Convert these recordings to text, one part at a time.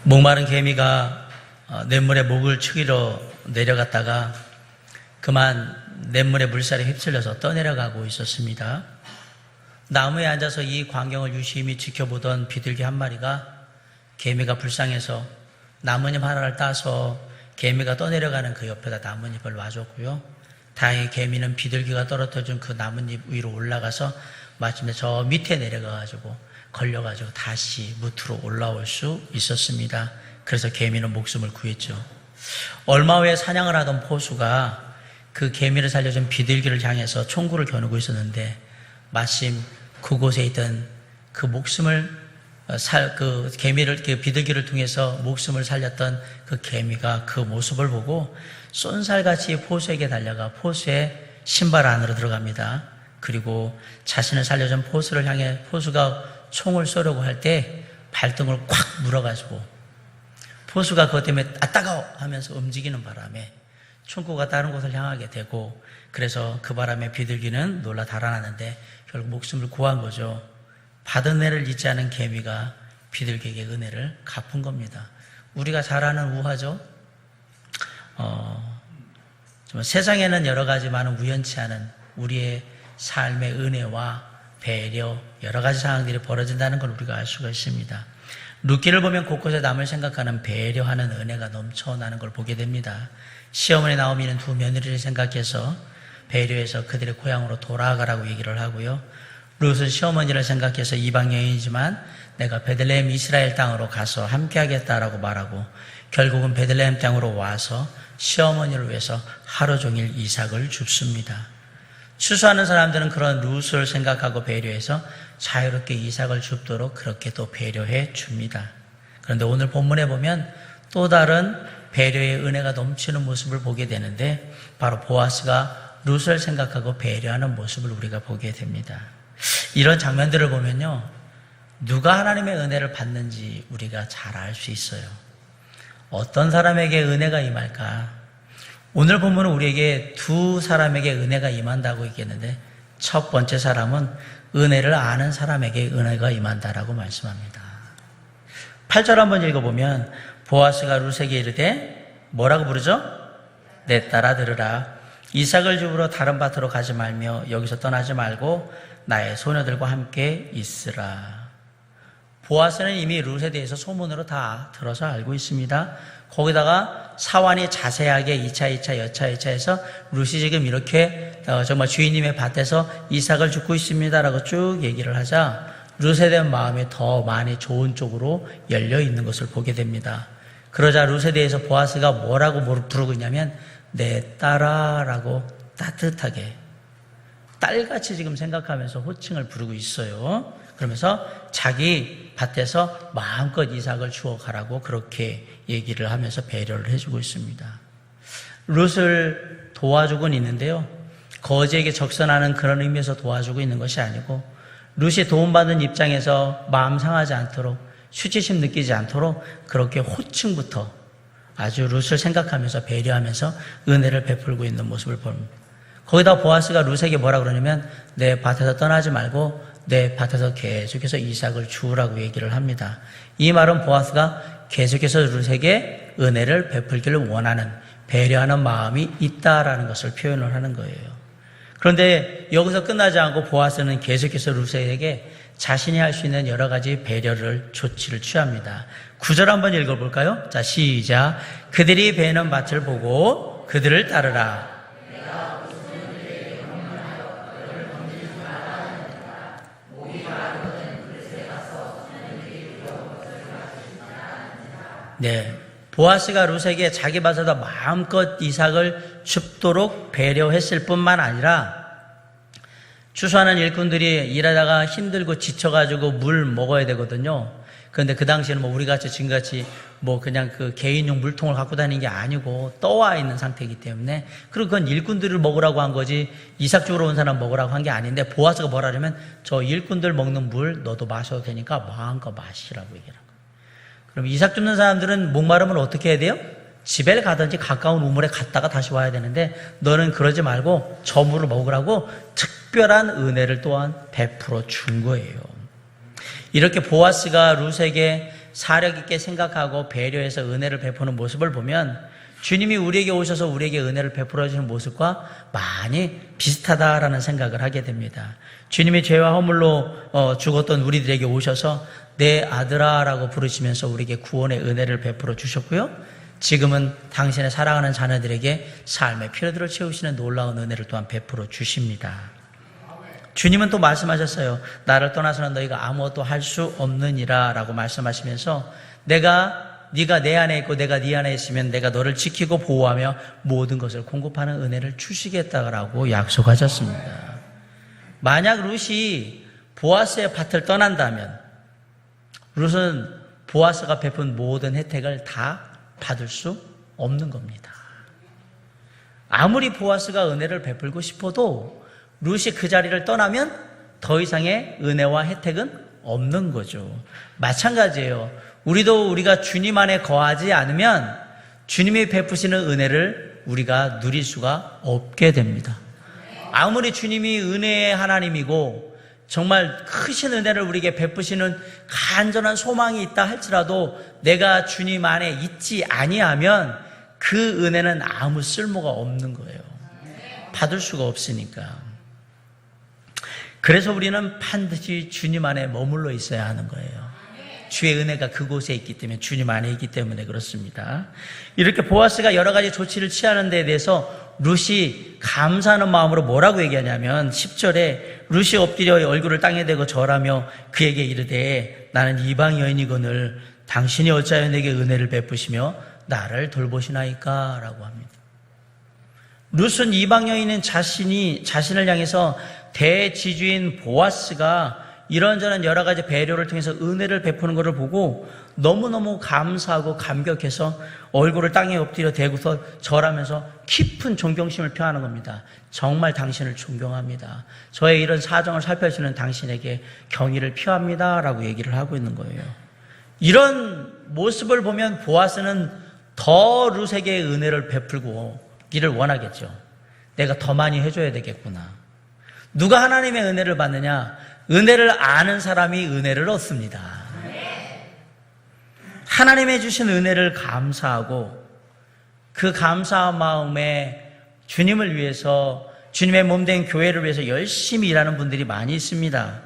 목마른 개미가 냇물에 목을 축이러 내려갔다가 그만 냇물에 물살에 휩쓸려서 떠내려가고 있었습니다. 나무에 앉아서 이 광경을 유심히 지켜보던 비둘기 한 마리가 개미가 불쌍해서 나뭇잎 하나를 따서 개미가 떠내려가는 그 옆에다 나뭇잎을 놔줬고요. 다행히 개미는 비둘기가 떨어져준 그 나뭇잎 위로 올라가서 마침내 저 밑에 내려가가지고 걸려가지고 다시 무트로 올라올 수 있었습니다. 그래서 개미는 목숨을 구했죠. 얼마 후에 사냥을 하던 포수가 그 개미를 살려준 비둘기를 향해서 총구를 겨누고 있었는데 마침 그곳에 있던 그 비둘기를 통해서 목숨을 살렸던 그 개미가 그 모습을 보고 쏜살같이 포수에게 달려가 포수의 신발 안으로 들어갑니다. 그리고 자신을 살려준 포수를 향해 포수가 총을 쏘려고 할 때 발등을 콱 물어가지고 포수가 그것 때문에 따가워 하면서 움직이는 바람에 총구가 다른 곳을 향하게 되고 그래서 그 바람에 비둘기는 놀라 달아나는데 결국 목숨을 구한 거죠. 받은 은혜를 잊지 않은 개미가 비둘기에게 은혜를 갚은 겁니다. 우리가 잘 아는 우화죠. 세상에는 여러 가지 많은 우연치 않은 우리의 삶의 은혜와 배려 여러 가지 상황들이 벌어진다는 걸 우리가 알 수가 있습니다. 룻기를 보면 곳곳에 남을 생각하는 배려하는 은혜가 넘쳐나는 걸 보게 됩니다. 시어머니 나오미는 두 며느리를 생각해서 배려해서 그들의 고향으로 돌아가라고 얘기를 하고요. 룻은 시어머니를 생각해서 이방 여인이지만 내가 베들레헴 이스라엘 땅으로 가서 함께하겠다라고 말하고 결국은 베들레헴 땅으로 와서 시어머니를 위해서 하루 종일 이삭을 줍습니다. 추수하는 사람들은 그런 룻을 생각하고 배려해서 자유롭게 이삭을 줍도록 그렇게 또 배려해 줍니다. 그런데 오늘 본문에 보면 또 다른 배려의 은혜가 넘치는 모습을 보게 되는데 바로 보아스가 룻을 생각하고 배려하는 모습을 우리가 보게 됩니다. 이런 장면들을 보면요, 누가 하나님의 은혜를 받는지 우리가 잘 알 수 있어요. 어떤 사람에게 은혜가 임할까? 오늘 본문은 우리에게 두 사람에게 은혜가 임한다고 얘기했는데 첫 번째 사람은 은혜를 아는 사람에게 은혜가 임한다라고 말씀합니다. 8절 한번 읽어보면 보아스가 룻에게 이르되 뭐라고 부르죠? 내 딸아 들으라. 이삭을 집으로 다른 밭으로 가지 말며 여기서 떠나지 말고 나의 소녀들과 함께 있으라. 보아스는 이미 룻에 대해서 소문으로 다 들어서 알고 있습니다. 거기다가 사환이 자세하게 2차 해서 룻이 지금 이렇게 정말 주인님의 밭에서 이삭을 줍고 있습니다라고 쭉 얘기를 하자 룻에 대한 마음이 더 많이 좋은 쪽으로 열려 있는 것을 보게 됩니다. 그러자 룻에 대해서 보아스가 뭐라고 부르고 있냐면 내 딸아라고 따뜻하게 딸같이 지금 생각하면서 호칭을 부르고 있어요. 그러면서 자기 밭에서 마음껏 이삭을 주워 가라고 그렇게 얘기를 하면서 배려를 해주고 있습니다. 룻을 도와주고는 있는데요, 거지에게 적선하는 그런 의미에서 도와주고 있는 것이 아니고 룻이 도움받는 입장에서 마음 상하지 않도록 수치심 느끼지 않도록 그렇게 호칭부터 아주 룻을 생각하면서 배려하면서 은혜를 베풀고 있는 모습을 봅니다. 거기다 보아스가 룻에게 뭐라 그러냐면 내 밭에서 떠나지 말고 내 밭에서 계속해서 이삭을 주우라고 얘기를 합니다. 이 말은 보아스가 계속해서 룻에게 은혜를 베풀기를 원하는 배려하는 마음이 있다라는 것을 표현을 하는 거예요. 그런데 여기서 끝나지 않고 보아스는 계속해서 룻에게 자신이 할 수 있는 여러 가지 배려를 조치를 취합니다. 9절 한번 읽어볼까요? 자, 시작. 그들이 베는 밭을 보고 그들을 따르라. 네, 보아스가 룻에게 자기 밭에서 마음껏 이삭을 줍도록 배려했을 뿐만 아니라 추수하는 일꾼들이 일하다가 힘들고 지쳐가지고 물 먹어야 되거든요. 그런데 그 당시에는 우리같이 지금같이 그냥 그 개인용 물통을 갖고 다니는 게 아니고 떠와 있는 상태이기 때문에 그리고 그건 일꾼들을 먹으라고 한 거지 이삭 주우러 온 사람 먹으라고 한 게 아닌데 보아스가 뭐라 하냐면 저 일꾼들 먹는 물 너도 마셔도 되니까 마음껏 마시라고 얘기를 한 거예요. 그럼 이삭 줍는 사람들은 목마르면 어떻게 해야 돼요? 집에 가든지 가까운 우물에 갔다가 다시 와야 되는데 너는 그러지 말고 저 물을 먹으라고 특별한 은혜를 또한 베풀어 준 거예요. 이렇게 보아스가 룻에게 사력 있게 생각하고 배려해서 은혜를 베푸는 모습을 보면 주님이 우리에게 오셔서 우리에게 은혜를 베풀어 주시는 모습과 많이 비슷하다라는 생각을 하게 됩니다. 주님이 죄와 허물로 죽었던 우리들에게 오셔서 내 아들아 라고 부르시면서 우리에게 구원의 은혜를 베풀어 주셨고요. 지금은 당신의 사랑하는 자녀들에게 삶의 필요들을 채우시는 놀라운 은혜를 또한 베풀어 주십니다. 주님은 또 말씀하셨어요. 나를 떠나서는 너희가 아무것도 할 수 없느니라 라고 말씀하시면서 네가 내 안에 있고 내가 네 안에 있으면 내가 너를 지키고 보호하며 모든 것을 공급하는 은혜를 주시겠다라고 약속하셨습니다. 만약 룻이 보아스의 밭을 떠난다면 룻은 보아스가 베푼 모든 혜택을 다 받을 수 없는 겁니다. 아무리 보아스가 은혜를 베풀고 싶어도 룻이 그 자리를 떠나면 더 이상의 은혜와 혜택은 없는 거죠. 마찬가지예요. 우리가 주님 안에 거하지 않으면 주님이 베푸시는 은혜를 우리가 누릴 수가 없게 됩니다. 아무리 주님이 은혜의 하나님이고 정말 크신 은혜를 우리에게 베푸시는 간절한 소망이 있다 할지라도 내가 주님 안에 있지 아니하면 그 은혜는 아무 쓸모가 없는 거예요. 받을 수가 없으니까. 그래서 우리는 반드시 주님 안에 머물러 있어야 하는 거예요. 주의 은혜가 그곳에 있기 때문에, 주님 안에 있기 때문에 그렇습니다. 이렇게 보아스가 여러 가지 조치를 취하는 데에 대해서 룻이 감사하는 마음으로 뭐라고 얘기하냐면 10절에 룻이 엎드려 얼굴을 땅에 대고 절하며 그에게 이르되 나는 이방 여인이거늘 당신이 어찌하여 내게 은혜를 베푸시며 나를 돌보시나이까 라고 합니다. 룻은 이방 여인인 자신을 향해서 대지주인 보아스가 이런저런 여러 가지 배려를 통해서 은혜를 베푸는 것을 보고 너무너무 감사하고 감격해서 얼굴을 땅에 엎드려 대고서 절하면서 깊은 존경심을 표하는 겁니다. 정말 당신을 존경합니다. 저의 이런 사정을 살펴주는 당신에게 경의를 표합니다 라고 얘기를 하고 있는 거예요. 이런 모습을 보면 보아스는 더 룻에게 은혜를 베풀기를 원하겠죠. 내가 더 많이 해줘야 되겠구나. 누가 하나님의 은혜를 받느냐? 은혜를 아는 사람이 은혜를 얻습니다. 하나님의 주신 은혜를 감사하고 그 감사한 마음에 주님을 위해서, 주님의 몸된 교회를 위해서 열심히 일하는 분들이 많이 있습니다.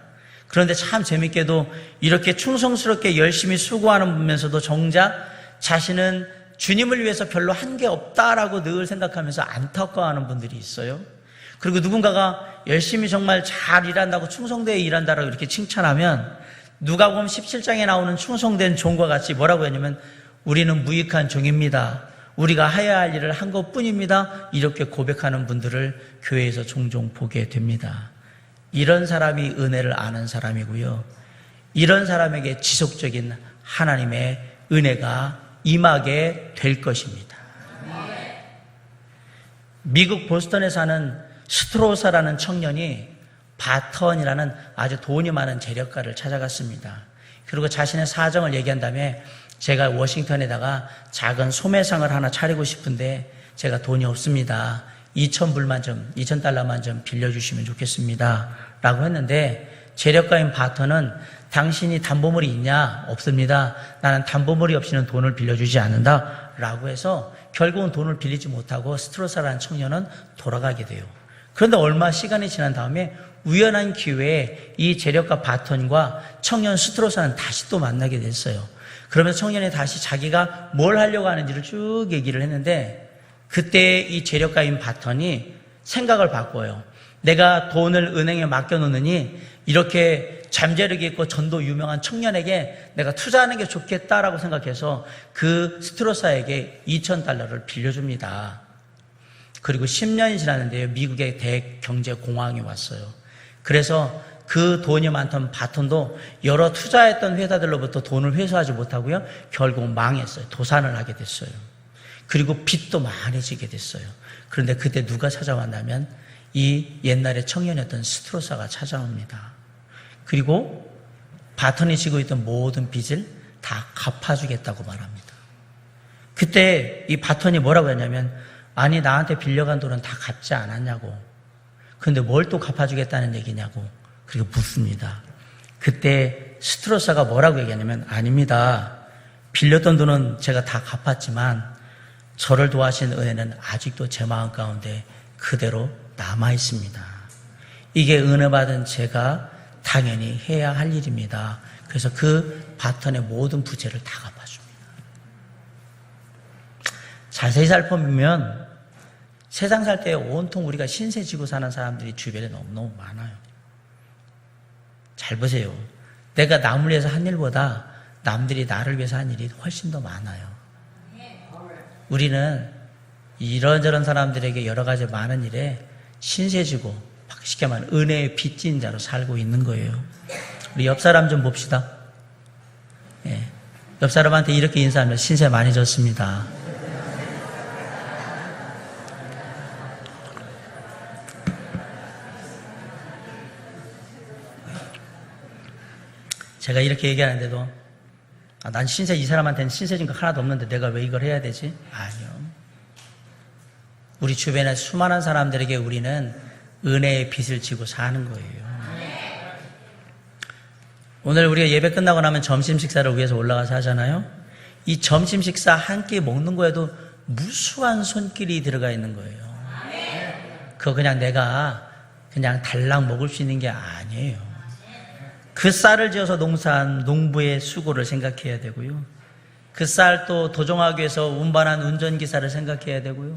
그런데 참 재밌게도 이렇게 충성스럽게 열심히 수고하면서도 정작 자신은 주님을 위해서 별로 한 게 없다라고 늘 생각하면서 안타까워하는 분들이 있어요. 그리고 누군가가 열심히 정말 잘 일한다고, 충성되게 일한다라고 이렇게 칭찬하면 누가복음 17장에 나오는 충성된 종과 같이 뭐라고 했냐면 우리는 무익한 종입니다. 우리가 해야 할 일을 한 것뿐입니다. 이렇게 고백하는 분들을 교회에서 종종 보게 됩니다. 이런 사람이 은혜를 아는 사람이고요. 이런 사람에게 지속적인 하나님의 은혜가 임하게 될 것입니다. 미국 보스턴에 사는 스트로사라는 청년이 바턴이라는 아주 돈이 많은 재력가를 찾아갔습니다. 그리고 자신의 사정을 얘기한 다음에 제가 워싱턴에다가 작은 소매상을 하나 차리고 싶은데 제가 돈이 없습니다. 2,000달러만 좀 빌려주시면 좋겠습니다 라고 했는데 재력가인 바턴은 당신이 담보물이 있냐? 없습니다. 나는 담보물이 없이는 돈을 빌려주지 않는다 라고 해서 결국은 돈을 빌리지 못하고 스트로사라는 청년은 돌아가게 돼요. 그런데 얼마 시간이 지난 다음에 우연한 기회에 이 재력가 바턴과 청년 스트로사는 다시 또 만나게 됐어요. 그러면서 청년이 다시 자기가 뭘 하려고 하는지를 쭉 얘기를 했는데 그때 이 재력가인 바턴이 생각을 바꿔요. 내가 돈을 은행에 맡겨놓느니 이렇게 잠재력이 있고 전도 유명한 청년에게 내가 투자하는 게 좋겠다라고 생각해서 그 스트로사에게 2,000달러를 빌려줍니다. 그리고 10년이 지났는데요. 미국의 대경제공황이 왔어요. 그래서 그 돈이 많던 바턴도 여러 투자했던 회사들로부터 돈을 회수하지 못하고요. 결국 망했어요. 도산을 하게 됐어요. 그리고 빚도 많이 지게 됐어요. 그런데 그때 누가 찾아왔냐면 이 옛날에 청년이었던 스트로사가 찾아옵니다. 그리고 바턴이 지고 있던 모든 빚을 다 갚아주겠다고 말합니다. 그때 이 바턴이 뭐라고 했냐면 아니 나한테 빌려간 돈은 다 갚지 않았냐고. 그런데 뭘 또 갚아주겠다는 얘기냐고. 그리고 묻습니다. 그때 스트로사가 뭐라고 얘기하냐면, 아닙니다. 빌렸던 돈은 제가 다 갚았지만 저를 도와신 은혜는 아직도 제 마음 가운데 그대로 남아 있습니다. 이게 은혜 받은 제가 당연히 해야 할 일입니다. 그래서 그 바턴의 모든 부채를 다 갚아줍니다. 자세히 살펴보면 세상 살 때 온통 우리가 신세 지고 사는 사람들이 주변에 너무너무 많아요. 잘 보세요. 내가 남을 위해서 한 일보다 남들이 나를 위해서 한 일이 훨씬 더 많아요. 우리는 이런저런 사람들에게 여러 가지 많은 일에 신세지고 쉽게 말하면 은혜의 빚진 자로 살고 있는 거예요. 우리 옆 사람 좀 봅시다. 예. 옆 사람한테 이렇게 인사하면 신세 많이 졌습니다. 제가 이렇게 얘기하는데도 난 신세, 이 사람한테는 신세진 거 하나도 없는데 내가 왜 이걸 해야 되지? 아니요. 우리 주변에 수많은 사람들에게 우리는 은혜의 빚을 지고 사는 거예요. 오늘 우리가 예배 끝나고 나면 점심 식사를 위해서 올라가서 하잖아요. 이 점심 식사 한 끼 먹는 거에도 무수한 손길이 들어가 있는 거예요. 그거 그냥 내가 그냥 달랑 먹을 수 있는 게 아니에요. 그 쌀을 지어서 농사한 농부의 수고를 생각해야 되고요. 그 쌀 또 도정하기 위해서 운반한 운전기사를 생각해야 되고요.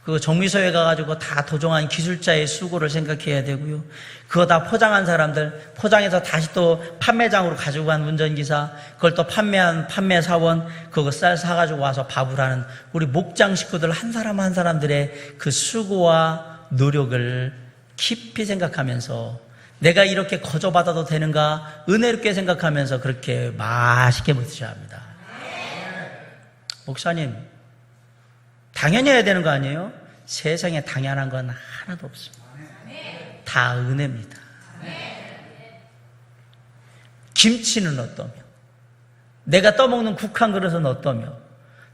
그 정미소에 가가지고 다 도정한 기술자의 수고를 생각해야 되고요. 그거 다 포장한 사람들, 포장해서 다시 또 판매장으로 가지고 간 운전기사, 그걸 또 판매한 판매사원, 그거 쌀 사가지고 와서 밥을 하는 우리 목장 식구들 한 사람 한 사람들의 그 수고와 노력을 깊이 생각하면서 내가 이렇게 거저받아도 되는가 은혜롭게 생각하면서 그렇게 맛있게 드셔야 합니다. 목사님, 당연히 해야 되는 거 아니에요? 세상에 당연한 건 하나도 없습니다. 다 은혜입니다. 김치는 어떠며, 내가 떠먹는 국 한 그릇은 어떠며,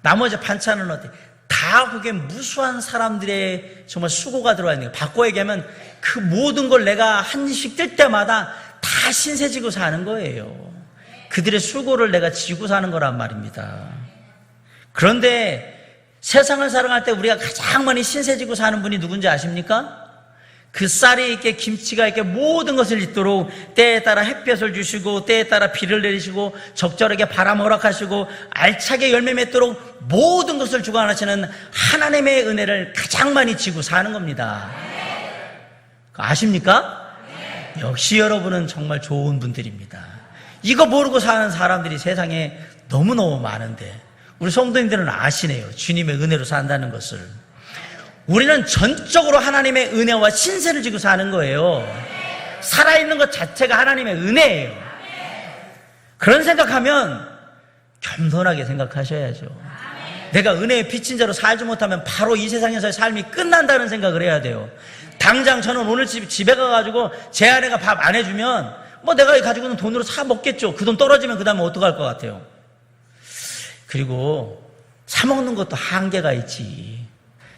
나머지 반찬은 어때? 다 그게 무수한 사람들의 정말 수고가 들어와 있는 거예요. 바꿔 얘기하면 그 모든 걸 내가 한식 뜰 때마다 다 신세지고 사는 거예요. 그들의 수고를 내가 지고 사는 거란 말입니다. 그런데 세상을 살아갈 때 우리가 가장 많이 신세지고 사는 분이 누군지 아십니까? 그 쌀이 있게 김치가 있게 모든 것을 있도록 때에 따라 햇볕을 주시고 때에 따라 비를 내리시고 적절하게 바람 허락하시고 알차게 열매 맺도록 모든 것을 주관하시는 하나님의 은혜를 가장 많이 지고 사는 겁니다. 아십니까? 역시 여러분은 정말 좋은 분들입니다. 이거 모르고 사는 사람들이 세상에 너무너무 많은데 우리 성도님들은 아시네요. 주님의 은혜로 산다는 것을. 우리는 전적으로 하나님의 은혜와 신세를 지고 사는 거예요. 살아있는 것 자체가 하나님의 은혜예요. 그런 생각하면 겸손하게 생각하셔야죠. 내가 은혜에 빚진 자로 살지 못하면 바로 이 세상에서의 삶이 끝난다는 생각을 해야 돼요. 당장 저는 오늘 집에 가가지고 제 아내가 밥 안 해주면 뭐 내가 가지고 있는 돈으로 사 먹겠죠. 그 돈 떨어지면 그 다음에 어떡할 것 같아요? 그리고 사 먹는 것도 한계가 있지.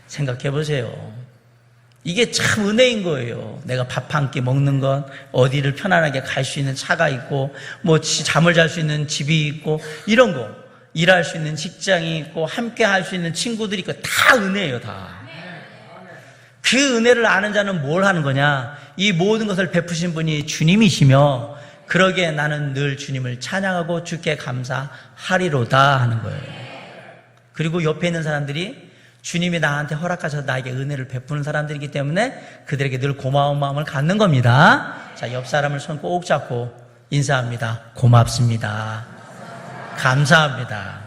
생각해 보세요. 이게 참 은혜인 거예요. 내가 밥 한 끼 먹는 것, 어디를 편안하게 갈 수 있는 차가 있고, 뭐 잠을 잘 수 있는 집이 있고, 이런 거. 일할 수 있는 직장이 있고, 함께 할 수 있는 친구들이 있고, 다 은혜예요, 다. 그 은혜를 아는 자는 뭘 하는 거냐? 이 모든 것을 베푸신 분이 주님이시며, 그러기에 나는 늘 주님을 찬양하고 주께 감사하리로다 하는 거예요. 그리고 옆에 있는 사람들이 주님이 나한테 허락하셔서 나에게 은혜를 베푸는 사람들이기 때문에 그들에게 늘 고마운 마음을 갖는 겁니다. 자, 옆 사람을 손 꼭 잡고 인사합니다. 고맙습니다. 감사합니다.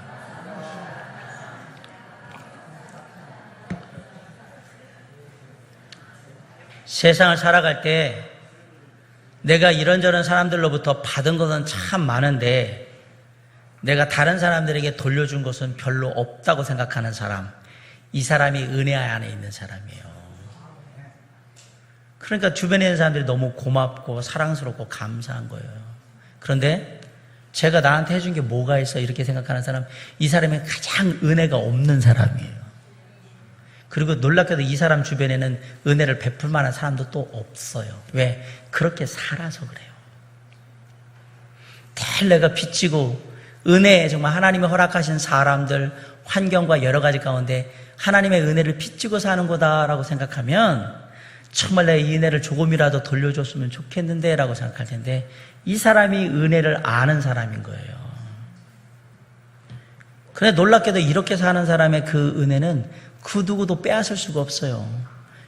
세상을 살아갈 때 내가 이런저런 사람들로부터 받은 것은 참 많은데 내가 다른 사람들에게 돌려준 것은 별로 없다고 생각하는 사람, 이 사람이 은혜 안에 있는 사람이에요. 그러니까 주변에 있는 사람들이 너무 고맙고 사랑스럽고 감사한 거예요. 그런데 제가 나한테 해준 게 뭐가 있어 이렇게 생각하는 사람, 이 사람이 가장 은혜가 없는 사람이에요. 그리고 놀랍게도 이 사람 주변에는 은혜를 베풀 만한 사람도 또 없어요. 왜? 그렇게 살아서 그래요. 내가 빚지고 은혜, 정말 하나님이 허락하신 사람들, 환경과 여러 가지 가운데 하나님의 은혜를 빚지고 사는 거다라고 생각하면 정말 내가 이 은혜를 조금이라도 돌려줬으면 좋겠는데 라고 생각할 텐데, 이 사람이 은혜를 아는 사람인 거예요. 그런데 놀랍게도 이렇게 사는 사람의 그 은혜는 그 누구도 빼앗을 수가 없어요.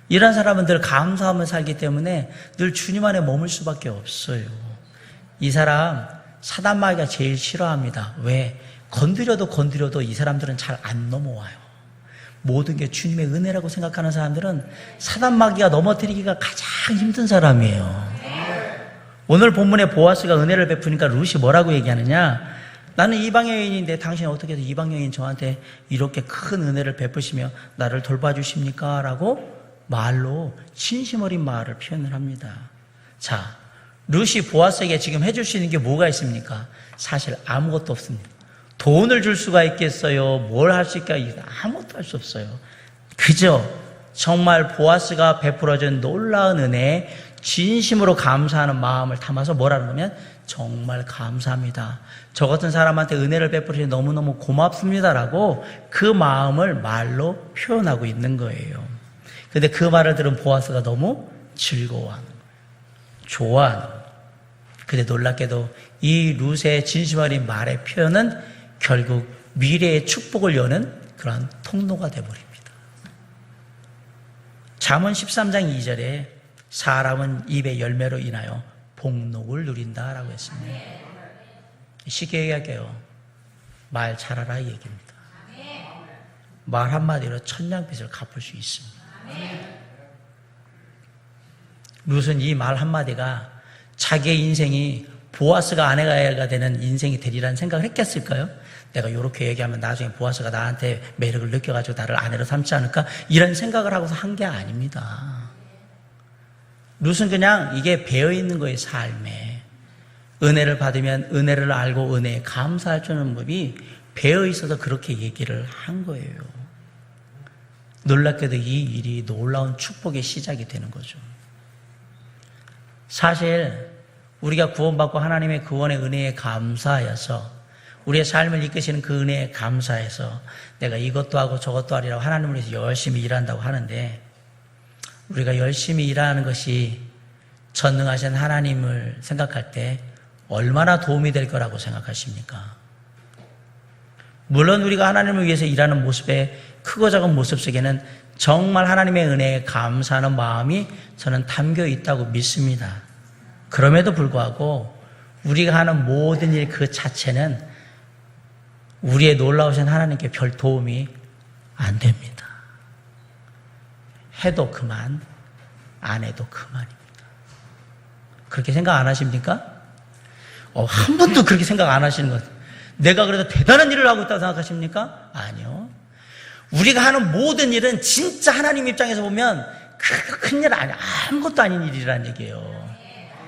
이런 사람은 늘 감사하며 살기 때문에 늘 주님 안에 머물 수밖에 없어요. 이 사람 사단마귀가 제일 싫어합니다. 왜? 건드려도 이 사람들은 잘 안 넘어와요. 모든 게 주님의 은혜라고 생각하는 사람들은 사단마귀가 넘어뜨리기가 가장 힘든 사람이에요. 오늘 본문에 보아스가 은혜를 베푸니까 룻이 뭐라고 얘기하느냐? 나는 이방 여인인데 당신이 어떻게 해서 이방 여인 저한테 이렇게 큰 은혜를 베푸시며 나를 돌봐주십니까? 라고 말로 진심 어린 말을 표현을 합니다. 자, 룻이 보아스에게 지금 해줄 수 있는 게 뭐가 있습니까? 사실 아무것도 없습니다. 돈을 줄 수가 있겠어요? 뭘 할 수 있을까요? 아무것도 할 수 없어요. 그저 정말 보아스가 베풀어준 놀라운 은혜에 진심으로 감사하는 마음을 담아서 뭐라는 거면 정말 감사합니다. 저 같은 사람한테 은혜를 베풀으니 너무너무 고맙습니다라고 그 마음을 말로 표현하고 있는 거예요. 근데 그 말을 들은 보아스가 너무 즐거워하는 거예요. 좋아하는 거예요. 근데 놀랍게도 이 룻의 진심 어린 말의 표현은 결국 미래의 축복을 여는 그러한 통로가 되어버립니다. 잠언 13장 2절에 사람은 입의 열매로 인하여 복록을 누린다라고 했습니다. 쉽게 얘기할게요. 말 잘하라 이 얘기입니다. 말 한마디로 천냥빚을 갚을 수 있습니다. 룻은 이 말 한마디가 자기의 인생이 보아스가 아내가 되는 인생이 되리라는 생각을 했겠을까요? 내가 이렇게 얘기하면 나중에 보아스가 나한테 매력을 느껴가지고 나를 아내로 삼지 않을까? 이런 생각을 하고서 한 게 아닙니다. 룻은 그냥 이게 배어있는 거예요, 삶에. 은혜를 받으면 은혜를 알고 은혜에 감사할 줄 아는 법이 배어있어서 그렇게 얘기를 한 거예요. 놀랍게도 이 일이 놀라운 축복의 시작이 되는 거죠. 사실 우리가 구원받고 하나님의 구원의 은혜에 감사하여서 우리의 삶을 이끄시는 그 은혜에 감사해서 내가 이것도 하고 저것도 하리라고 하나님을 위해서 열심히 일한다고 하는데, 우리가 열심히 일하는 것이 전능하신 하나님을 생각할 때 얼마나 도움이 될 거라고 생각하십니까? 물론 우리가 하나님을 위해서 일하는 모습에 크고 작은 모습 속에는 정말 하나님의 은혜에 감사하는 마음이 저는 담겨 있다고 믿습니다. 그럼에도 불구하고 우리가 하는 모든 일 그 자체는 우리의 놀라우신 하나님께 별 도움이 안 됩니다. 해도 그만, 안 해도 그만입니다. 그렇게 생각 안 하십니까? 한 번도 그렇게 생각 안 하시는 것 같아요. 내가 그래도 대단한 일을 하고 있다고 생각하십니까? 아니요. 우리가 하는 모든 일은 진짜 하나님 입장에서 보면 큰일 아니야. 아무것도 아닌 일이라는 얘기예요.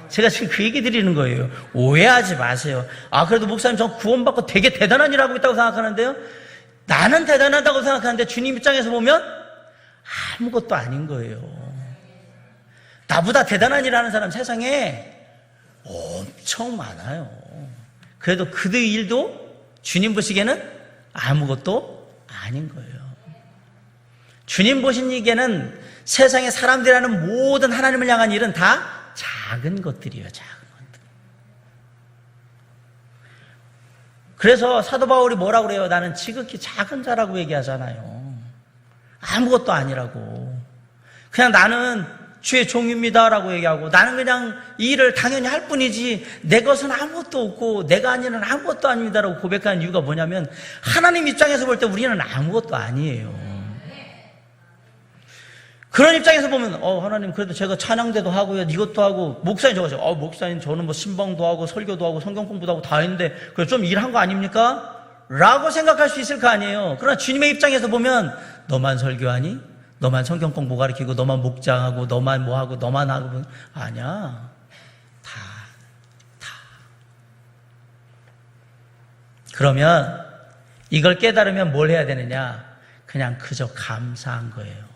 제가 지금 그 얘기 드리는 거예요. 오해하지 마세요. 그래도 목사님 저 구원받고 되게 대단한 일을 하고 있다고 생각하는데요. 나는 대단하다고 생각하는데 주님 입장에서 보면 아무것도 아닌 거예요. 나보다 대단한 일을 하는 사람 세상에 엄청 많아요. 그래도 그들 일도 주님 보시기에는 아무것도 아닌 거예요. 주님 보시기에는 세상에 사람들이 하는 모든 하나님을 향한 일은 다 작은 것들이에요. 작은 것들. 그래서 사도 바울이 뭐라고 그래요? 나는 지극히 작은 자라고 얘기하잖아요. 아무것도 아니라고. 그냥 나는 주의 종입니다라고 얘기하고, 나는 그냥 이 일을 당연히 할 뿐이지 내 것은 아무것도 없고 내가 아니는 아무것도 아닙니다라고 고백하는 이유가 뭐냐면, 하나님 입장에서 볼 때 우리는 아무것도 아니에요. 그런 입장에서 보면 하나님 그래도 제가 찬양대도 하고요, 이것도 하고, 목사님 저거 목사님 저는 뭐 신방도 하고 설교도 하고 성경 공부도 하고 다 했는데 그래 좀 일한 거 아닙니까? 라고 생각할 수 있을 거 아니에요. 그러나 주님의 입장에서 보면 너만 설교하니? 너만 성경 공부 가르치고 너만 목장하고 너만 뭐하고 너만 하고, 아니야. 다. 그러면 이걸 깨달으면 뭘 해야 되느냐? 그냥 그저 감사한 거예요.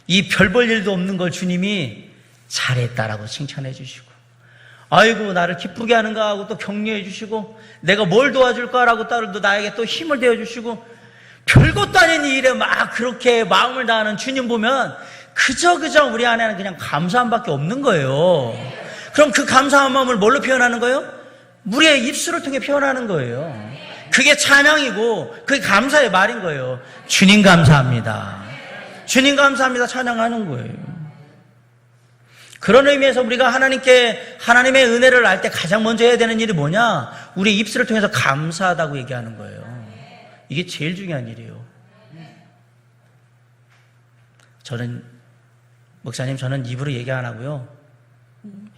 이 별 볼 일도 없는 걸 주님이 잘했다라고 칭찬해 주시고, 아이고 나를 기쁘게 하는가 하고 또 격려해 주시고, 내가 뭘 도와줄까라고 따로 또 나에게 또 힘을 되어 주시고, 별것도 아닌 일에 막 그렇게 마음을 다하는 주님 보면 그저 우리 안에는 그냥 감사함밖에 없는 거예요. 그럼 그 감사한 마음을 뭘로 표현하는 거예요? 우리의 입술을 통해 표현하는 거예요. 그게 찬양이고 그게 감사의 말인 거예요. 주님 감사합니다. 주님 감사합니다. 찬양하는 거예요. 그런 의미에서 우리가 하나님의 은혜를 알 때 가장 먼저 해야 되는 일이 뭐냐? 우리 입술을 통해서 감사하다고 얘기하는 거예요. 이게 제일 중요한 일이에요. 목사님, 저는 입으로 얘기 안 하고요.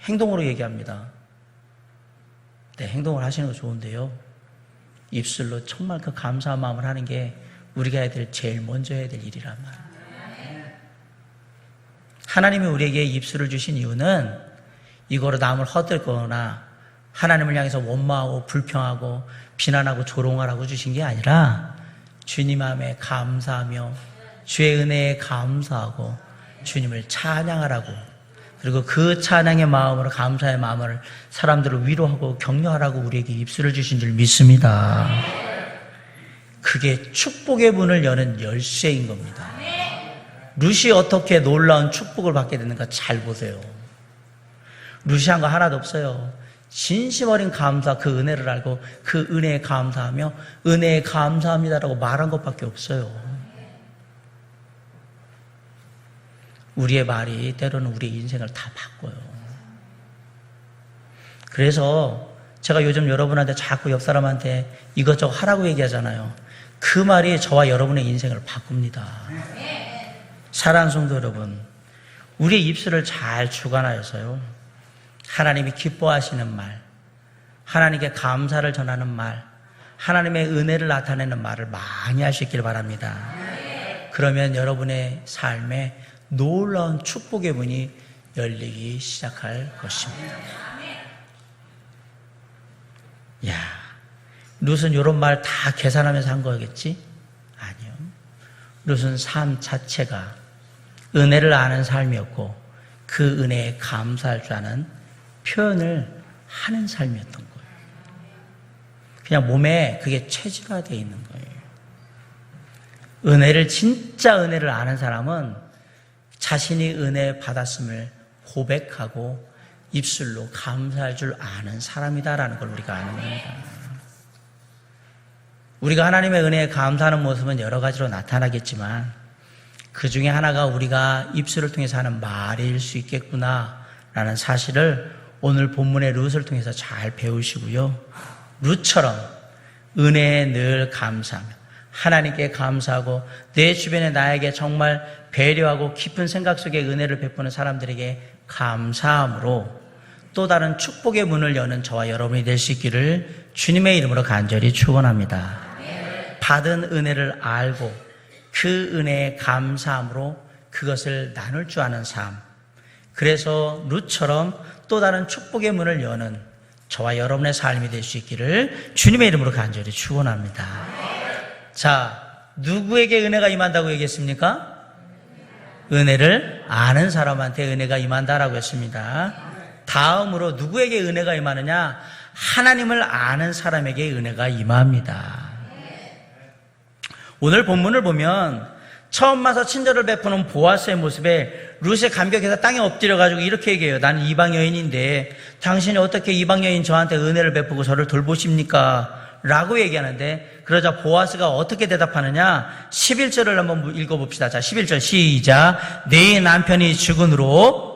행동으로 얘기합니다. 네, 행동을 하시는 거 좋은데요. 입술로 정말 그 감사한 마음을 하는 게 우리가 제일 먼저 해야 될 일이란 말이에요. 하나님이 우리에게 입술을 주신 이유는 이거로 남을 헛들거나 하나님을 향해서 원망하고 불평하고 비난하고 조롱하라고 주신 게 아니라 주님 마음에 감사하며 주의 은혜에 감사하고 주님을 찬양하라고, 그리고 그 찬양의 마음으로, 감사의 마음을 사람들을 위로하고 격려하라고 우리에게 입술을 주신 줄 믿습니다. 그게 축복의 문을 여는 열쇠인 겁니다. 룻이 어떻게 놀라운 축복을 받게 됐는가 잘 보세요. 룻이 한 거 하나도 없어요. 진심 어린 감사, 그 은혜를 알고 그 은혜에 감사하며 은혜에 감사합니다라고 말한 것밖에 없어요. 우리의 말이 때로는 우리의 인생을 다 바꿔요. 그래서 제가 요즘 여러분한테 자꾸 옆 사람한테 이것저것 하라고 얘기하잖아요. 그 말이 저와 여러분의 인생을 바꿉니다. 사랑하는 성도 여러분, 우리의 입술을 잘 주관하여서요, 하나님이 기뻐하시는 말, 하나님께 감사를 전하는 말, 하나님의 은혜를 나타내는 말을 많이 할 수 있기를 바랍니다. 그러면 여러분의 삶에 놀라운 축복의 문이 열리기 시작할 것입니다. 야, 룻은 이런 말 다 계산하면서 한 거겠지? 아니요. 룻은 삶 자체가 은혜를 아는 삶이었고 그 은혜에 감사할 줄 아는 표현을 하는 삶이었던 거예요. 그냥 몸에 그게 체질화되어 있는 거예요. 진짜 은혜를 아는 사람은 자신이 은혜 받았음을 고백하고 입술로 감사할 줄 아는 사람이다라는 걸 우리가 아는 겁니다. 우리가 하나님의 은혜에 감사하는 모습은 여러 가지로 나타나겠지만 그 중에 하나가 우리가 입술을 통해서 하는 말일 수 있겠구나라는 사실을 오늘 본문의 룻을 통해서 잘 배우시고요. 룻처럼 은혜에 늘 감사하며 하나님께 감사하고 내 주변에 나에게 정말 배려하고 깊은 생각 속에 은혜를 베푸는 사람들에게 감사함으로 또 다른 축복의 문을 여는 저와 여러분이 될 수 있기를 주님의 이름으로 간절히 축원합니다. 받은 은혜를 알고 그 은혜에 감사함으로 그것을 나눌 줄 아는 삶, 그래서 룻처럼 또 다른 축복의 문을 여는 저와 여러분의 삶이 될 수 있기를 주님의 이름으로 간절히 축원합니다. 자, 누구에게 은혜가 임한다고 얘기했습니까? 은혜를 아는 사람한테 은혜가 임한다라고 했습니다. 다음으로 누구에게 은혜가 임하느냐? 하나님을 아는 사람에게 은혜가 임합니다. 오늘 본문을 보면 처음 와서 친절을 베푸는 보아스의 모습에 룻의 감격해서 땅에 엎드려가지고 이렇게 얘기해요. 나는 이방 여인인데 당신이 어떻게 이방 여인 저한테 은혜를 베푸고 저를 돌보십니까? 라고 얘기하는데, 그러자 보아스가 어떻게 대답하느냐? 11절을 한번 읽어봅시다. 자, 11절 시작. 네 남편이 죽은 후로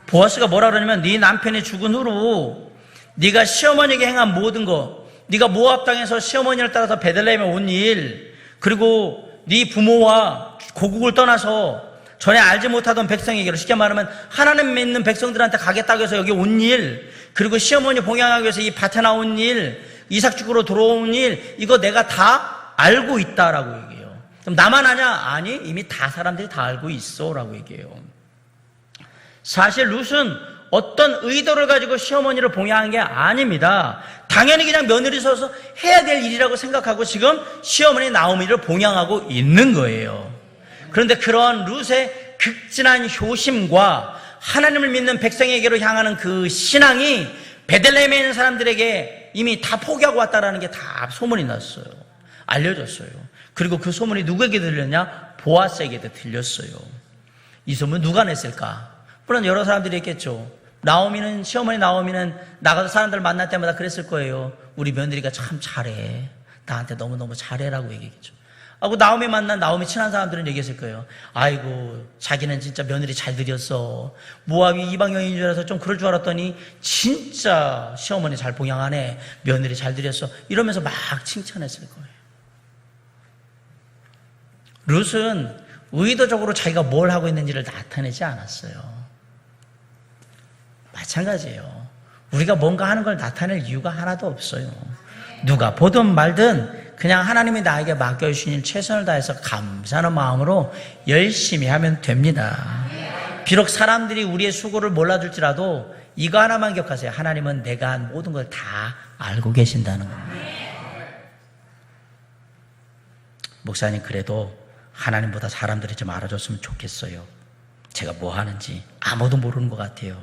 보아스가 뭐라 그러냐면 네 남편이 죽은 후로 네가 시어머니에게 행한 모든 거, 네가 모압 땅에서 시어머니를 따라서 베들레헴에 온 일, 그리고 네 부모와 고국을 떠나서 전에 알지 못하던 백성에게로, 쉽게 말하면 하나님 믿는 백성들한테 가겠다고 해서 여기 온 일, 그리고 시어머니 봉양하기 위해서 이 밭에 나온 일, 이삭 집으로 들어온 일, 이거 내가 다 알고 있다라고 얘기해요. 그럼 나만 아냐? 아니, 이미 다 사람들이 다 알고 있어 라고 얘기해요. 사실 룻은 어떤 의도를 가지고 시어머니를 봉양한 게 아닙니다. 당연히 그냥 며느리 서서 해야 될 일이라고 생각하고 지금 시어머니 나오미를 봉양하고 있는 거예요. 그런데 그런 룻의 극진한 효심과 하나님을 믿는 백성에게로 향하는 그 신앙이 베들레헴에 있는 사람들에게 이미 다 포기하고 왔다라는 게 다 소문이 났어요. 알려졌어요. 그리고 그 소문이 누구에게 들렸냐? 보아스에게도 들렸어요. 이 소문 누가 냈을까? 물론 여러 사람들이 했겠죠. 나오미는, 시어머니 나오미는 나가서 사람들 만날 때마다 그랬을 거예요. 우리 며느리가 참 잘해. 나한테 너무너무 잘해라고 얘기했죠. 하고 나오미 만난 나오미 친한 사람들은 얘기했을 거예요. 아이고, 자기는 진짜 며느리 잘 들였어. 모압이 이방 여인인 줄 알아서 좀 그럴 줄 알았더니 진짜 시어머니 잘 봉양하네. 며느리 잘 들였어. 이러면서 막 칭찬했을 거예요. 룻은 의도적으로 자기가 뭘 하고 있는지를 나타내지 않았어요. 마찬가지예요. 우리가 뭔가 하는 걸 나타낼 이유가 하나도 없어요. 누가 보든 말든 그냥 하나님이 나에게 맡겨주신 최선을 다해서 감사하는 마음으로 열심히 하면 됩니다. 비록 사람들이 우리의 수고를 몰라줄지라도 이거 하나만 기억하세요. 하나님은 내가 한 모든 걸 다 알고 계신다는 겁니다. 목사님, 그래도 하나님보다 사람들이 좀 알아줬으면 좋겠어요. 제가 뭐 하는지 아무도 모르는 것 같아요.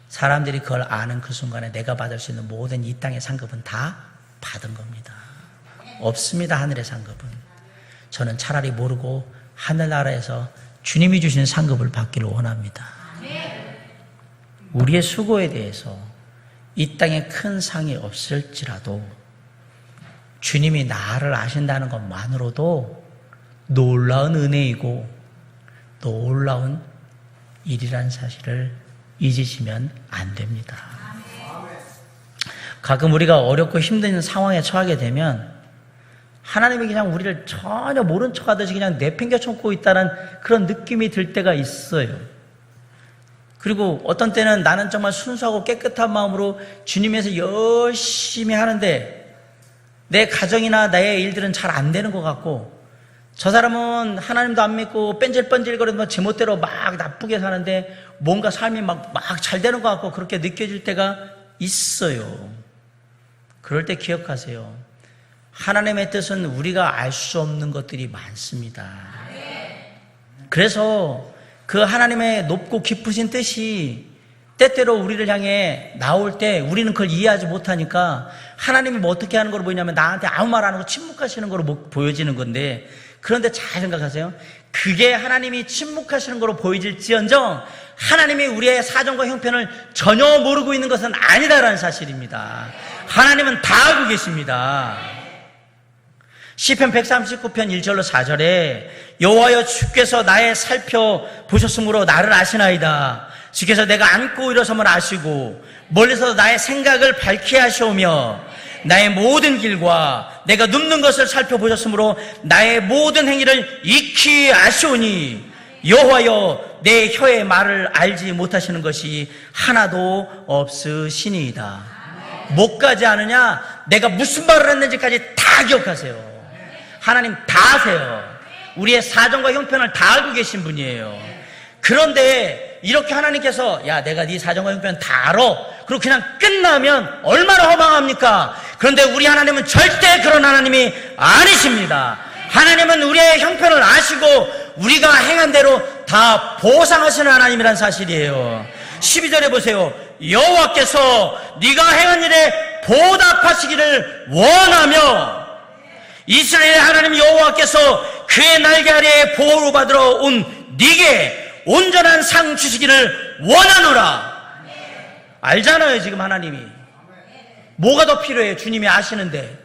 사람들이 그걸 아는 그 순간에 내가 받을 수 있는 모든 이 땅의 상급은 다 받은 겁니다. 없습니다, 하늘의 상급은. 저는 차라리 모르고 하늘나라에서 주님이 주시는 상급을 받기를 원합니다. 우리의 수고에 대해서 이 땅에 큰 상이 없을지라도 주님이 나를 아신다는 것만으로도 놀라운 은혜이고 놀라운 일이라는 사실을 잊으시면 안 됩니다. 가끔 우리가 어렵고 힘든 상황에 처하게 되면 하나님이 그냥 우리를 전혀 모른 척 하듯이 그냥 내팽겨 쳐고 있다는 그런 느낌이 들 때가 있어요. 그리고 어떤 때는 나는 정말 순수하고 깨끗한 마음으로 주님에서 열심히 하는데 내 가정이나 나의 일들은 잘 안 되는 것 같고, 저 사람은 하나님도 안 믿고 뺀질뺀질거리면서 제멋대로 막 나쁘게 사는데 뭔가 삶이 막 잘 되는 것 같고 그렇게 느껴질 때가 있어요. 그럴 때 기억하세요. 하나님의 뜻은 우리가 알 수 없는 것들이 많습니다. 그래서 그 하나님의 높고 깊으신 뜻이 때때로 우리를 향해 나올 때 우리는 그걸 이해하지 못하니까 하나님이 뭐 어떻게 하는 걸로 보이냐면 나한테 아무 말 안 하고 침묵하시는 걸로 보여지는 건데, 그런데 잘 생각하세요. 그게 하나님이 침묵하시는 걸로 보여질지언정 하나님이 우리의 사정과 형편을 전혀 모르고 있는 것은 아니다라는 사실입니다. 하나님은 다 알고 계십니다. 시편 139편 1절로 4절에 여호와여, 주께서 나의 살펴보셨으므로 나를 아시나이다. 주께서 내가 앉고 일어섬을 아시고 멀리서 나의 생각을 밝게 하시오며 나의 모든 길과 내가 눕는 것을 살펴보셨으므로 나의 모든 행위를 익히 아시오니 여호와여, 내 혀의 말을 알지 못하시는 것이 하나도 없으시니이다. 뭐까지 아느냐? 내가 무슨 말을 했는지까지 다 기억하세요. 하나님 다 아세요. 우리의 사정과 형편을 다 알고 계신 분이에요. 그런데 이렇게 하나님께서 야, 내가 네 사정과 형편 다 알아, 그리고 그냥 끝나면 얼마나 허망합니까? 그런데 우리 하나님은 절대 그런 하나님이 아니십니다. 하나님은 우리의 형편을 아시고 우리가 행한 대로 다 보상하시는 하나님이란 사실이에요. 12절에 보세요. 여호와께서 네가 행한 일에 보답하시기를 원하며 이스라엘의 하나님 여호와께서 그의 날개 아래에 보호를 받으러 온 네게 온전한 상 주시기를 원하노라. 알잖아요, 지금 하나님이. 뭐가 더 필요해요? 주님이 아시는데.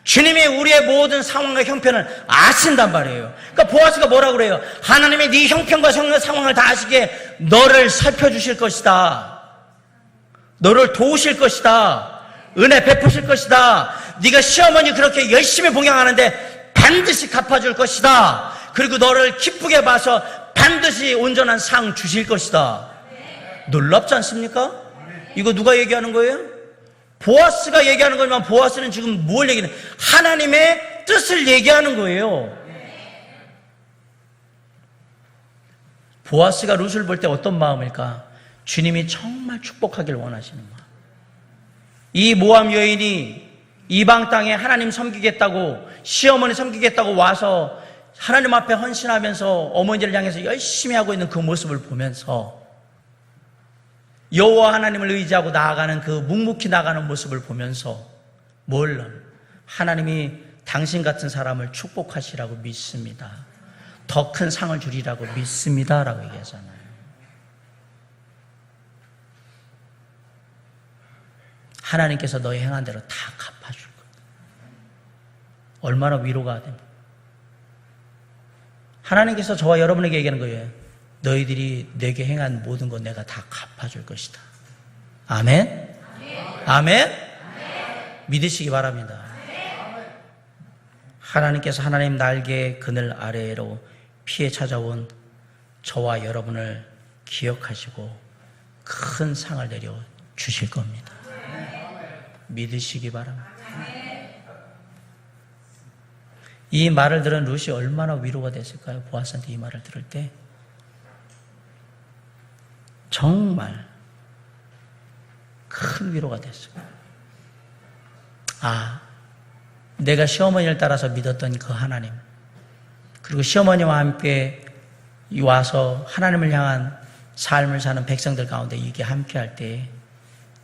주님이 우리의 모든 상황과 형편을 아신단 말이에요. 그러니까 보아스가 뭐라고 그래요? 하나님이 네 형편과 상황을 다 아시기에 너를 살펴주실 것이다. 너를 도우실 것이다. 은혜 베푸실 것이다. 네가 시어머니 그렇게 열심히 봉양하는데 반드시 갚아줄 것이다. 그리고 너를 기쁘게 봐서 반드시 온전한 상 주실 것이다. 놀랍지 않습니까? 이거 누가 얘기하는 거예요? 보아스가 얘기하는 거지만 보아스는 지금 뭘 얘기하는 거예요? 하나님의 뜻을 얘기하는 거예요. 보아스가 룻을 볼 때 어떤 마음일까? 주님이 정말 축복하길 원하시는 마음. 이 모함 여인이 이방 땅에 하나님 섬기겠다고, 시어머니 섬기겠다고 와서 하나님 앞에 헌신하면서 어머니를 향해서 열심히 하고 있는 그 모습을 보면서, 여호와 하나님을 의지하고 나아가는 그 묵묵히 나가는 모습을 보면서, 물론 하나님이 당신 같은 사람을 축복하시라고 믿습니다, 더 큰 상을 주리라고 믿습니다 라고 얘기하잖아요. 하나님께서 너의 행한 대로 다 갚아줄 거다. 얼마나 위로가 됩니까? 하나님께서 저와 여러분에게 얘기하는 거예요. 너희들이 내게 행한 모든 것 내가 다 갚아줄 것이다. 아멘? 아멘? 믿으시기 바랍니다. 하나님께서 하나님 날개의 그늘 아래로 피해 찾아온 저와 여러분을 기억하시고 큰 상을 내려 주실 겁니다. 믿으시기 바랍니다. 이 말을 들은 룻이 얼마나 위로가 됐을까요? 보아스한테 이 말을 들을 때 정말 큰 위로가 됐어요. 아, 내가 시어머니를 따라서 믿었던 그 하나님, 그리고 시어머니와 함께 와서 하나님을 향한 삶을 사는 백성들 가운데 이게 함께할 때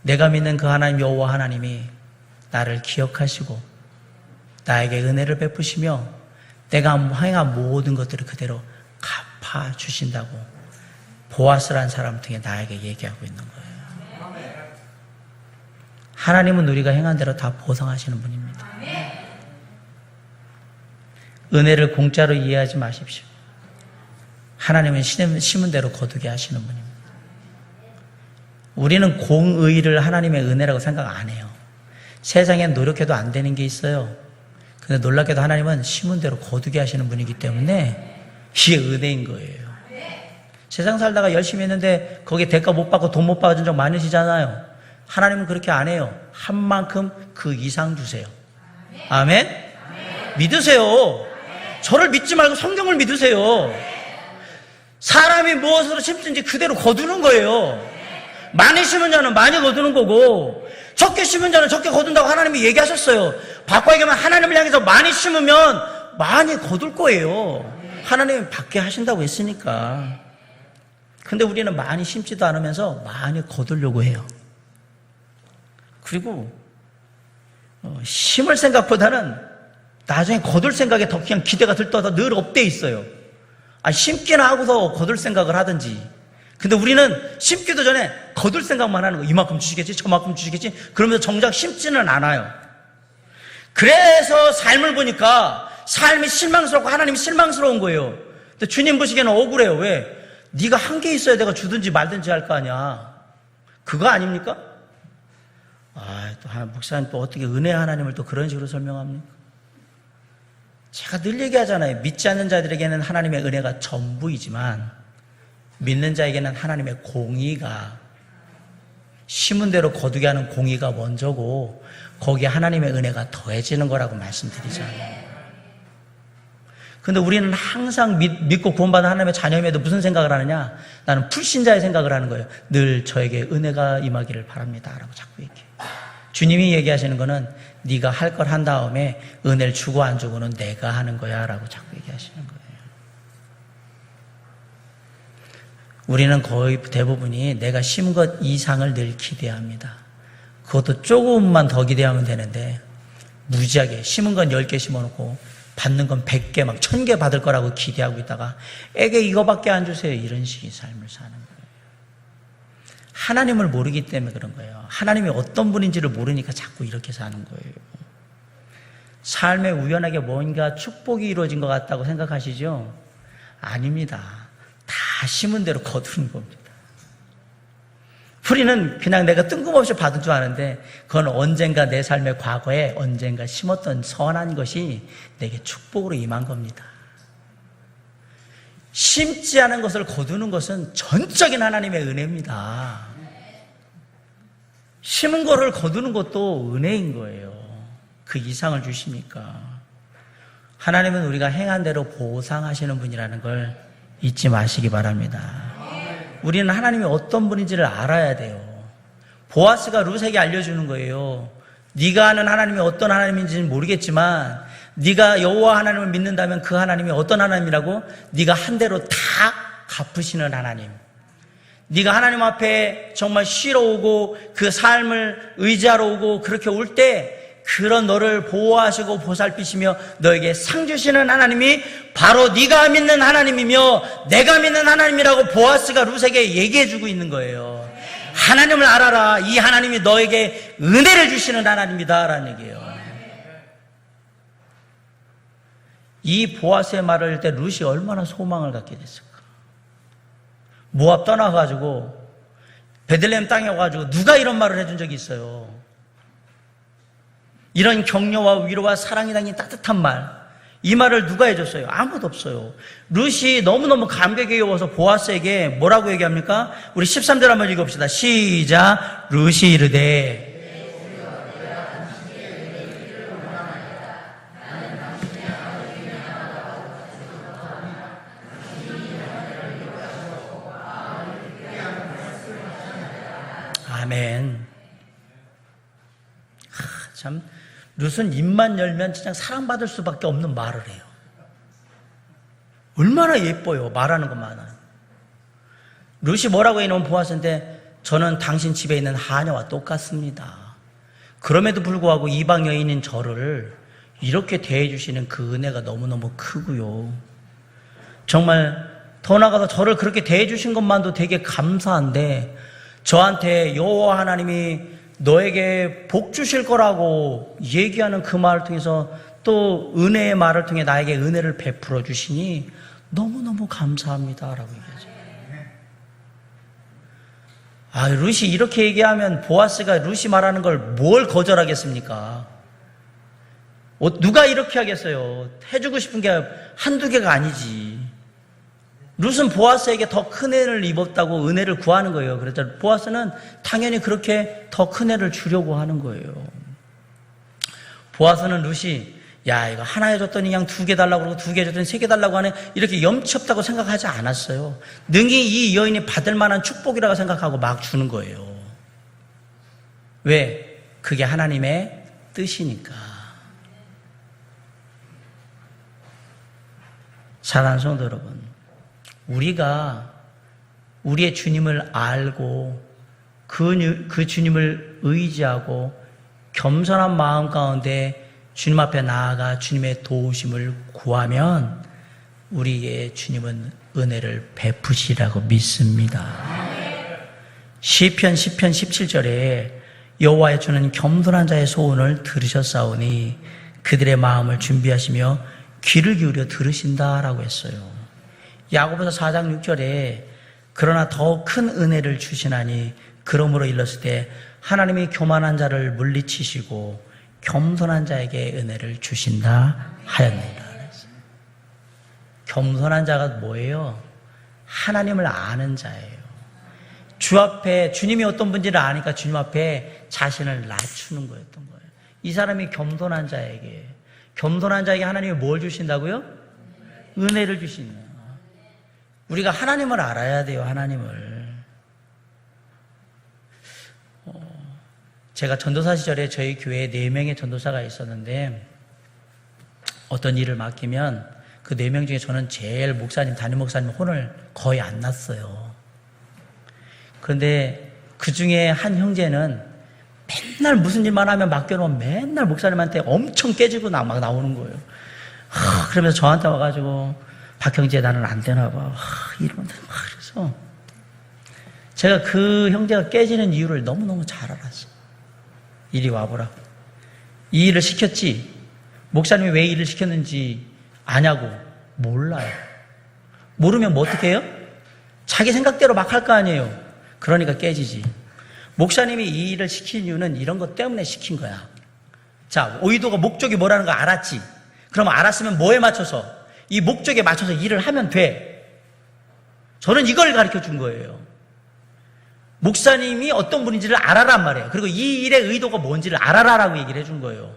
내가 믿는 그 하나님 여호와 하나님이 나를 기억하시고 나에게 은혜를 베푸시며 내가 행한 모든 것들을 그대로 갚아주신다고 보아스라는 사람을 통해 나에게 얘기하고 있는 거예요. 하나님은 우리가 행한 대로 다 보상하시는 분입니다. 은혜를 공짜로 이해하지 마십시오. 하나님은 심은 대로 거두게 하시는 분입니다. 우리는 공의를 하나님의 은혜라고 생각 안 해요. 세상엔 노력해도 안 되는 게 있어요. 근데 놀랍게도 하나님은 심은 대로 거두게 하시는 분이기 때문에 이게 은혜인 거예요. 세상 살다가 열심히 했는데 거기에 대가 못 받고 돈 못 받은 적 많으시잖아요. 하나님은 그렇게 안 해요. 한 만큼 그 이상 주세요. 아멘? 믿으세요. 저를 믿지 말고 성경을 믿으세요. 사람이 무엇으로 심든지 그대로 거두는 거예요. 많이 심은 자는 많이 거두는 거고 적게 심은 자는 적게 거둔다고 하나님이 얘기하셨어요. 바꿔 얘기하면 하나님을 향해서 많이 심으면 많이 거둘 거예요. 하나님이 받게 하신다고 했으니까. 근데 우리는 많이 심지도 않으면서 많이 거두려고 해요. 그리고 심을 생각보다는 나중에 거둘 생각에 더 그냥 기대가 들떠서 늘 업돼 있어요. 심기나 하고서 거둘 생각을 하든지. 근데 우리는 심기도 전에 거둘 생각만 하는 거예요. 이만큼 주시겠지, 저만큼 주시겠지. 그러면서 정작 심지는 않아요. 그래서 삶을 보니까 삶이 실망스럽고 하나님이 실망스러운 거예요. 근데 주님 보시기에는 억울해요. 왜? 네가 한 개 있어야 내가 주든지 말든지 할 거 아니야. 그거 아닙니까? 또 목사님 또 어떻게 은혜 하나님을 또 그런 식으로 설명합니까? 제가 늘 얘기하잖아요. 믿지 않는 자들에게는 하나님의 은혜가 전부이지만 믿는 자에게는 하나님의 공의가, 심은 대로 거두게 하는 공의가 먼저고 거기에 하나님의 은혜가 더해지는 거라고 말씀드리잖아요. 근데 우리는 항상 믿고 구원받은 하나님의 자녀임에도 무슨 생각을 하느냐? 나는 불신자의 생각을 하는 거예요. 늘 저에게 은혜가 임하기를 바랍니다 라고 자꾸 얘기해요. 주님이 얘기하시는 거는 네가 할 걸 한 다음에 은혜를 주고 안 주고는 내가 하는 거야 라고 자꾸 얘기하시는 거예요. 우리는 거의 대부분이 내가 심은 것 이상을 늘 기대합니다. 그것도 조금만 더 기대하면 되는데 무지하게 심은 건 10개 심어놓고 받는 건 100개 막 1000개 받을 거라고 기대하고 있다가 애게 이거밖에 안 주세요. 이런 식의 삶을 사는 거예요. 하나님을 모르기 때문에 그런 거예요. 하나님이 어떤 분인지를 모르니까 자꾸 이렇게 사는 거예요. 삶에 우연하게 뭔가 축복이 이루어진 것 같다고 생각하시죠? 아닙니다. 다 심은 대로 거두는 겁니다. 우리는 그냥 내가 뜬금없이 받은 줄 아는데 그건 언젠가 내 삶의 과거에 언젠가 심었던 선한 것이 내게 축복으로 임한 겁니다. 심지 않은 것을 거두는 것은 전적인 하나님의 은혜입니다. 심은 거를 거두는 것도 은혜인 거예요. 그 이상을 주시니까. 하나님은 우리가 행한 대로 보상하시는 분이라는 걸 잊지 마시기 바랍니다. 우리는 하나님이 어떤 분인지를 알아야 돼요. 보아스가 룻에게 알려주는 거예요. 네가 아는 하나님이 어떤 하나님인지는 모르겠지만 네가 여호와 하나님을 믿는다면 그 하나님이 어떤 하나님이라고? 네가 한 대로 다 갚으시는 하나님. 네가 하나님 앞에 정말 쉬러 오고 그 삶을 의지하러 오고 그렇게 올 때 그런 너를 보호하시고 보살피시며 너에게 상 주시는 하나님이 바로 네가 믿는 하나님이며 내가 믿는 하나님이라고 보아스가 룻에게 얘기해주고 있는 거예요. 하나님을 알아라. 이 하나님이 너에게 은혜를 주시는 하나님이다 라는 얘기예요. 이 보아스의 말을 할 때 룻이 얼마나 소망을 갖게 됐을까. 모압 떠나가지고 베들레헴 땅에 와가지고 누가 이런 말을 해준 적이 있어요. 이런 격려와 위로와 사랑이 담긴 따뜻한 말, 이 말을 누가 해줬어요? 아무도 없어요. 룻이 너무너무 감격스러워서 보아스에게 뭐라고 얘기합니까? 우리 13절 한번 읽어봅시다. 시작. 룻이 이르되 아멘. 참 룻은 입만 열면 진짜 사랑받을 수밖에 없는 말을 해요. 얼마나 예뻐요. 말하는 것만. 룻이 뭐라고 해놓은 보아스한테 저는 당신 집에 있는 하녀와 똑같습니다. 그럼에도 불구하고 이방 여인인 저를 이렇게 대해주시는 그 은혜가 너무너무 크고요. 정말 더 나아가서 저를 그렇게 대해주신 것만도 되게 감사한데 저한테 여호와 하나님이 너에게 복 주실 거라고 얘기하는 그 말을 통해서 또 은혜의 말을 통해 나에게 은혜를 베풀어 주시니 너무너무 감사합니다 라고 얘기하죠. 룻이 이렇게 얘기하면 보아스가 룻이 말하는 걸 뭘 거절하겠습니까? 누가 이렇게 하겠어요? 해주고 싶은 게 한두 개가 아니지. 룻은 보아스에게 더 큰 은혜를 입었다고 은혜를 구하는 거예요. 그래서 보아스는 당연히 그렇게 더 큰 은혜를 주려고 하는 거예요. 보아스는 룻이 야 이거 하나 해줬더니 그냥 2개 달라고 그러고 2개 해줬더니 3개 달라고 하네 이렇게 염치 없다고 생각하지 않았어요. 능히 이 여인이 받을 만한 축복이라고 생각하고 막 주는 거예요. 왜? 그게 하나님의 뜻이니까. 사랑하는 성도 여러분, 우리가 우리의 주님을 알고 그 주님을 의지하고 겸손한 마음 가운데 주님 앞에 나아가 주님의 도우심을 구하면 우리의 주님은 은혜를 베푸시라고 믿습니다. 시편 17절에 여호와의 주는 겸손한 자의 소원을 들으셨사오니 그들의 마음을 준비하시며 귀를 기울여 들으신다라고 했어요. 야고보서 4장 6절에 그러나 더 큰 은혜를 주시나니 그러므로 일렀을 때 하나님이 교만한 자를 물리치시고 겸손한 자에게 은혜를 주신다 하였느니라. 겸손한 자가 뭐예요? 하나님을 아는 자예요. 주 앞에 주님이 어떤 분인지를 아니까 주님 앞에 자신을 낮추는 거였던 거예요. 이 사람이 겸손한 자에게 하나님이 뭘 주신다고요? 은혜를 주시는 거예요. 우리가 하나님을 알아야 돼요. 하나님을. 제가 전도사 시절에 저희 교회에 4명의 전도사가 있었는데 어떤 일을 맡기면 그 4명 중에 저는 제일 목사님, 담임 목사님 혼을 거의 안 났어요. 그런데 그 중에 한 형제는 맨날 무슨 일만 하면 맡겨놓으면 맨날 목사님한테 엄청 깨지고 막 나오는 거예요. 그러면서 저한테 와가지고 박 형제 나는 안 되나 봐. 이러면 그래서 제가 그 형제가 깨지는 이유를 너무너무 잘 알았어요. 이리 와보라. 이 일을 시켰지. 목사님이 왜 일을 시켰는지 아냐고. 몰라요. 모르면 뭐 어떻게 해요? 자기 생각대로 막 할 거 아니에요. 그러니까 깨지지. 목사님이 이 일을 시킨 이유는 이런 것 때문에 시킨 거야. 자, 의도가 목적이 뭐라는 거 알았지. 그럼 알았으면 뭐에 맞춰서? 이 목적에 맞춰서 일을 하면 돼. 저는 이걸 가르쳐 준 거예요. 목사님이 어떤 분인지를 알아란 말이에요. 그리고 이 일의 의도가 뭔지를 알아라라고 얘기를 해준 거예요.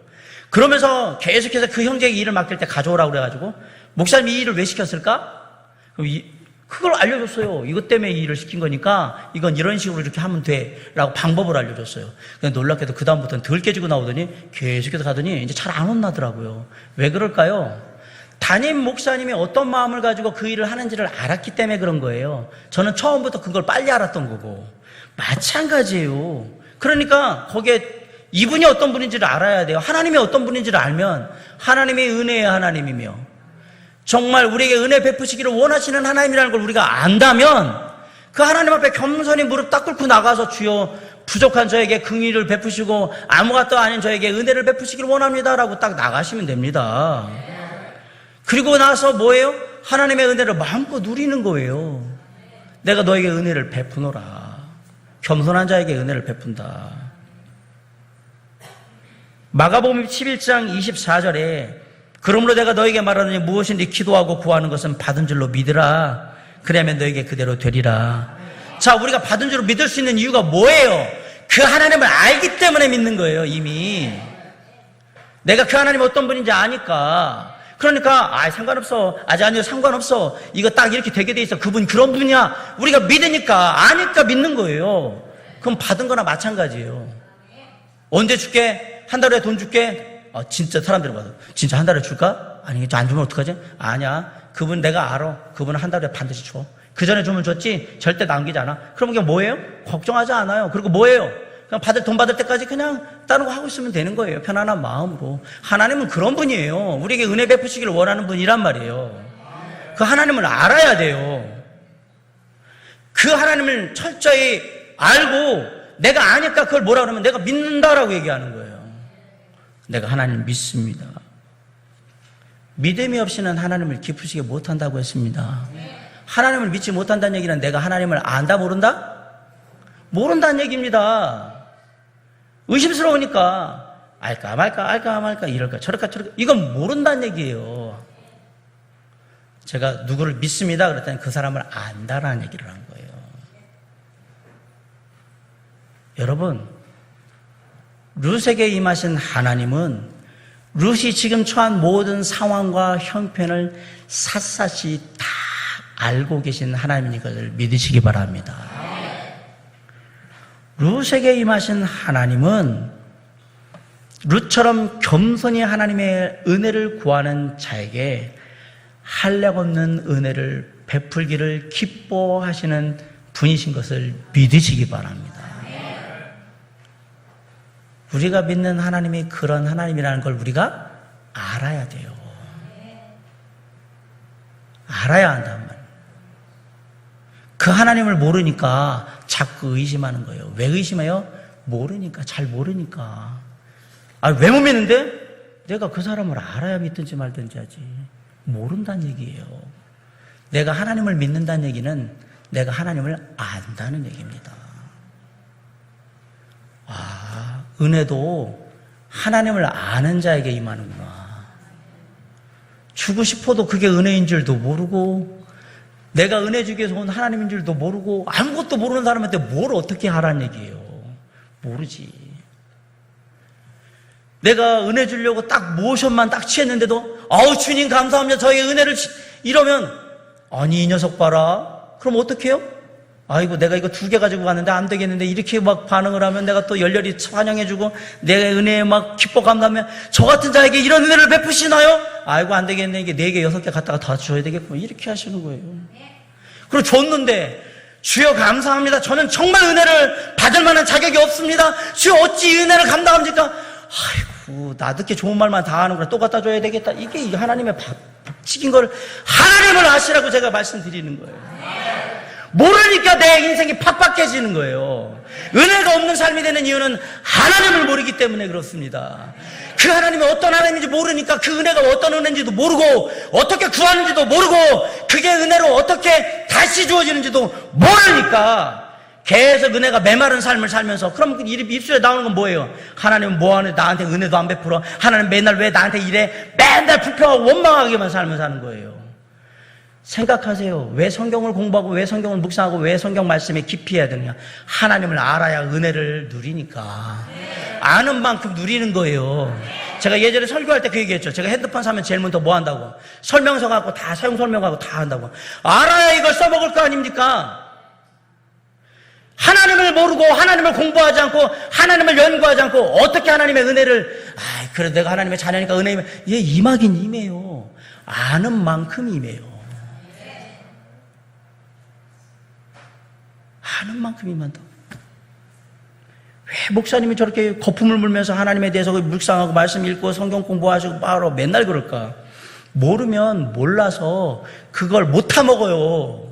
그러면서 계속해서 그 형제에게 일을 맡길 때 가져오라고 그래가지고 목사님이 이 일을 왜 시켰을까? 그럼 그걸 알려줬어요. 이것 때문에 이 일을 시킨 거니까 이건 이런 식으로 이렇게 하면 돼 라고 방법을 알려줬어요. 근데 놀랍게도 그 다음부터는 덜 깨지고 나오더니 계속해서 가더니 이제 잘 안 혼나더라고요. 왜 그럴까요? 담임 목사님이 어떤 마음을 가지고 그 일을 하는지를 알았기 때문에 그런 거예요. 저는 처음부터 그걸 빨리 알았던 거고. 마찬가지예요. 그러니까 거기에 이분이 어떤 분인지를 알아야 돼요. 하나님이 어떤 분인지를 알면 하나님의 은혜의 하나님이며 정말 우리에게 은혜 베푸시기를 원하시는 하나님이라는 걸 우리가 안다면 그 하나님 앞에 겸손히 무릎 딱 꿇고 나가서 주여 부족한 저에게 긍휼을 베푸시고 아무것도 아닌 저에게 은혜를 베푸시기를 원합니다라고 딱 나가시면 됩니다. 그리고 나서 뭐예요? 하나님의 은혜를 마음껏 누리는 거예요. 내가 너에게 은혜를 베푸노라. 겸손한 자에게 은혜를 베푼다. 마가복음 11장 24절에 그러므로 내가 너에게 말하노니 무엇인지 기도하고 구하는 것은 받은 줄로 믿으라. 그러면 너에게 그대로 되리라. 자, 우리가 받은 줄로 믿을 수 있는 이유가 뭐예요? 그 하나님을 알기 때문에 믿는 거예요. 이미 내가 그 하나님 어떤 분인지 아니까. 그러니까 상관없어. 아니요 상관없어. 이거 딱 이렇게 되게 돼 있어. 그분 그런 분이야. 우리가 믿으니까 아니까 믿는 거예요. 그럼 받은 거나 마찬가지예요. 언제 줄게? 한 달에 돈 줄게? 진짜 사람들이 봐서 진짜 한 달에 줄까? 아니 안 주면 어떡하지? 아니야. 그분 내가 알아. 그분은 한 달에 반드시 줘. 그 전에 주면 줬지 절대 남기지 않아. 그럼 그게 뭐예요? 걱정하지 않아요. 그리고 뭐예요? 그냥 돈 받을 때까지 그냥 다른 거 하고 있으면 되는 거예요. 편안한 마음으로. 하나님은 그런 분이에요. 우리에게 은혜 베푸시기를 원하는 분이란 말이에요. 그 하나님을 알아야 돼요. 그 하나님을 철저히 알고 내가 아니까 그걸 뭐라 그러면 내가 믿는다라고 얘기하는 거예요. 내가 하나님을 믿습니다. 믿음이 없이는 하나님을 기쁘시게 못한다고 했습니다. 하나님을 믿지 못한다는 얘기는 내가 하나님을 안다 모른다? 모른다는 얘기입니다. 의심스러우니까 알까 말까 이럴까 저럴까 이건 모른다는 얘기예요. 제가 누구를 믿습니다 그랬더니 그 사람을 안다라는 얘기를 한 거예요. 여러분, 룻에게 임하신 하나님은 룻이 지금 처한 모든 상황과 형편을 샅샅이 다 알고 계신 하나님인 것을 믿으시기 바랍니다. 룻에게 임하신 하나님은 룻처럼 겸손히 하나님의 은혜를 구하는 자에게 한량없는 은혜를 베풀기를 기뻐하시는 분이신 것을 믿으시기 바랍니다. 우리가 믿는 하나님이 그런 하나님이라는 걸 우리가 알아야 돼요. 알아야 한단 말이에요. 그 하나님을 모르니까 자꾸 의심하는 거예요. 왜 의심해요? 모르니까, 잘 모르니까. 왜 못 믿는데? 내가 그 사람을 알아야 믿든지 말든지 하지. 모른다는 얘기예요. 내가 하나님을 믿는다는 얘기는 내가 하나님을 안다는 얘기입니다. 은혜도 하나님을 아는 자에게 임하는구나. 주고 싶어도 그게 은혜인 줄도 모르고 내가 은혜 주기 위해서 온 하나님인 줄도 모르고 아무것도 모르는 사람한테 뭘 어떻게 하라는 얘기예요. 모르지. 내가 은혜 주려고 딱 모션만 딱 취했는데도 주님 감사합니다. 저희 은혜를 이러면 아니 이 녀석 봐라. 그럼 어떻게 해요? 아이고 내가 이거 2개 가지고 갔는데 안 되겠는데 이렇게 막 반응을 하면 내가 또 열렬히 환영해주고 내 은혜에 막 기뻐 감사하면 저 같은 자에게 이런 은혜를 베푸시나요? 아이고 안 되겠네. 이게 4개 6개 갖다가 다 줘야 되겠구나. 이렇게 하시는 거예요. 그리고 줬는데 주여 감사합니다. 저는 정말 은혜를 받을 만한 자격이 없습니다. 주여 어찌 은혜를 감당합니까? 아이고 나듣게 좋은 말만 다 하는구나. 또 갖다 줘야 되겠다. 이게 하나님의 법칙인 걸 하나님을 아시라고 제가 말씀드리는 거예요. 모르니까 내 인생이 팍팍해지는 거예요. 은혜가 없는 삶이 되는 이유는 하나님을 모르기 때문에 그렇습니다. 그 하나님이 어떤 하나님인지 모르니까 그 은혜가 어떤 은혜인지도 모르고 어떻게 구하는지도 모르고 그게 은혜로 어떻게 다시 주어지는지도 모르니까 계속 은혜가 메마른 삶을 살면서 그럼 입술에 나오는 건 뭐예요? 하나님은 뭐하는 나한테 은혜도 안 베풀어? 하나님 맨날 왜 나한테 이래? 맨날 불평하고 원망하게만 살면서 사는 거예요. 생각하세요. 왜 성경을 공부하고 왜 성경을 묵상하고 왜 성경 말씀에 깊이 해야 되느냐? 하나님을 알아야 은혜를 누리니까. 아는 만큼 누리는 거예요. 제가 예전에 설교할 때 그 얘기했죠. 제가 핸드폰 사면 제일 먼저 뭐 한다고? 설명서 갖고 다 사용 설명하고 다 한다고. 알아야 이걸 써먹을 거 아닙니까? 하나님을 모르고 하나님을 공부하지 않고 하나님을 연구하지 않고 어떻게 하나님의 은혜를 그래 내가 하나님의 자녀니까 은혜 임하긴 임해요. 아는 만큼 임해요. 아는 만큼 임한다. 왜 목사님이 저렇게 거품을 물면서 하나님에 대해서 묵상하고 말씀 읽고 성경 공부하시고 바로 맨날 그럴까? 모르면 몰라서 그걸 못 타먹어요.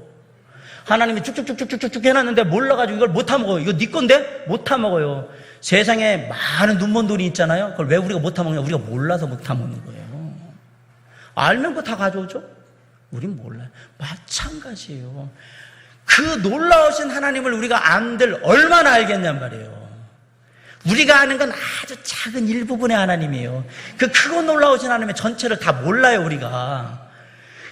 하나님이 쭉쭉쭉쭉쭉 해놨는데 몰라가지고 이걸 못 타먹어요. 이거 네 건데? 못 타먹어요. 세상에 많은 눈먼 돈이 있잖아요. 그걸 왜 우리가 못 타먹냐? 우리가 몰라서 못 타먹는 거예요. 알면 그거 다 가져오죠? 우린 몰라요. 마찬가지예요. 그 놀라우신 하나님을 우리가 안들 얼마나 알겠냔 말이에요. 우리가 아는 건 아주 작은 일부분의 하나님이에요. 그 크고 놀라우신 하나님의 전체를 다 몰라요, 우리가.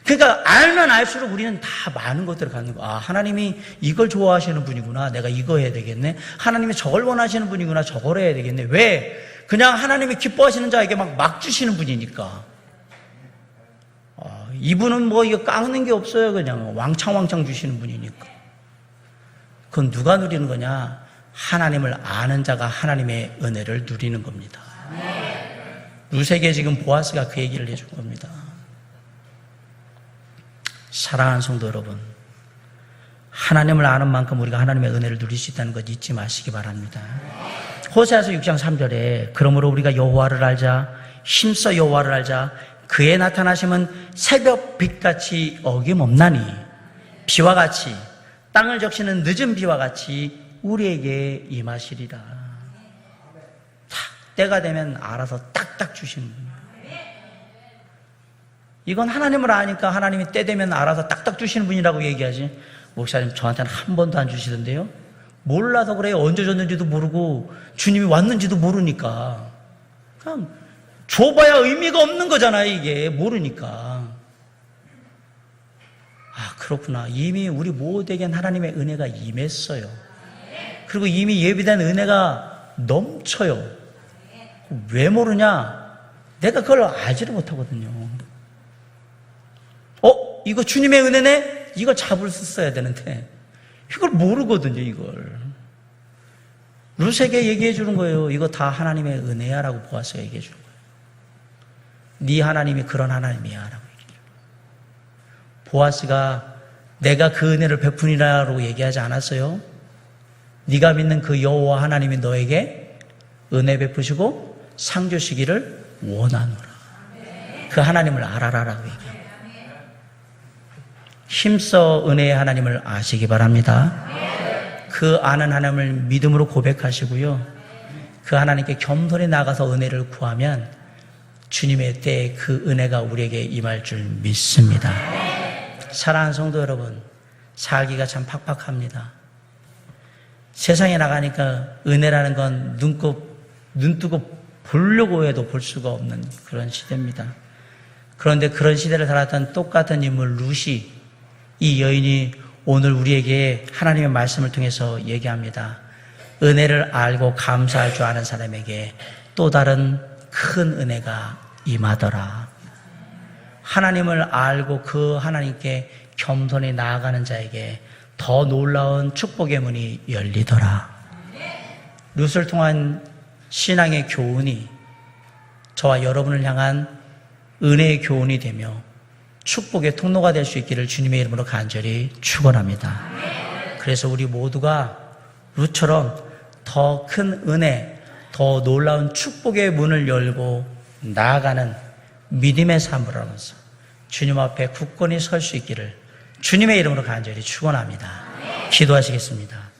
그러니까 알면 알수록 우리는 다 많은 것들을 갖는 거야. 하나님이 이걸 좋아하시는 분이구나. 내가 이거 해야 되겠네. 하나님이 저걸 원하시는 분이구나. 저걸 해야 되겠네. 왜? 그냥 하나님이 기뻐하시는 자에게 막 주시는 분이니까. 이분은 뭐 이거 깎는 게 없어요. 그냥 왕창 주시는 분이니까. 그건 누가 누리는 거냐? 하나님을 아는 자가 하나님의 은혜를 누리는 겁니다. 루세게 지금 보아스가 그 얘기를 해준 겁니다. 사랑하는 성도 여러분, 하나님을 아는 만큼 우리가 하나님의 은혜를 누릴 수 있다는 것 잊지 마시기 바랍니다. 호세아서 6장 3절에 그러므로 우리가 여호와를 알자, 힘써 여호와를 알자, 그의 나타나심은 새벽 빛같이 어김없나니 비와 같이 땅을 적시는 늦은 비와 같이 우리에게 임하시리라. 때가 되면 알아서 딱딱 주시는 분이에요. 이건 하나님을 아니까 하나님이 때 되면 알아서 딱딱 주시는 분이라고 얘기하지. 목사님 저한테는 한 번도 안 주시던데요? 몰라서 그래요. 언제 줬는지도 모르고 주님이 왔는지도 모르니까. 그냥 줘봐야 의미가 없는 거잖아요. 이게 모르니까. 그렇구나. 이미 우리 모두에겐 하나님의 은혜가 임했어요. 그리고 이미 예비된 은혜가 넘쳐요. 왜 모르냐? 내가 그걸 알지를 못하거든요. 이거 주님의 은혜네? 이걸 잡을 수 있어야 되는데 이걸 모르거든요. 이걸 루세게 얘기해 주는 거예요. 이거 다 하나님의 은혜야 라고 보아스가 얘기해 주는 거예요. 네 하나님이 그런 하나님이야 라고 얘기해 주는 거예요. 보아스가 내가 그 은혜를 베푸니라고 얘기하지 않았어요? 네가 믿는 그 여호와 하나님이 너에게 은혜 베푸시고 상 주시기를 원하노라. 그 하나님을 알아라라고 얘기합니다. 힘써 은혜의 하나님을 아시기 바랍니다. 그 아는 하나님을 믿음으로 고백하시고요. 그 하나님께 겸손히 나가서 은혜를 구하면 주님의 때에 그 은혜가 우리에게 임할 줄 믿습니다. 사랑하는 성도 여러분, 살기가 참 팍팍합니다. 세상에 나가니까 은혜라는 건 눈 뜨고 보려고 해도 볼 수가 없는 그런 시대입니다. 그런데 그런 시대를 살았던 똑같은 인물 루시, 이 여인이 오늘 우리에게 하나님의 말씀을 통해서 얘기합니다. 은혜를 알고 감사할 줄 아는 사람에게 또 다른 큰 은혜가 임하더라. 하나님을 알고 그 하나님께 겸손히 나아가는 자에게 더 놀라운 축복의 문이 열리더라. 룻을 통한 신앙의 교훈이 저와 여러분을 향한 은혜의 교훈이 되며 축복의 통로가 될 수 있기를 주님의 이름으로 간절히 축원합니다. 그래서 우리 모두가 룻처럼 더 큰 은혜, 더 놀라운 축복의 문을 열고 나아가는 믿음의 삶을 하면서 주님 앞에 굳건히 설 수 있기를 주님의 이름으로 간절히 축원합니다. 기도하시겠습니다.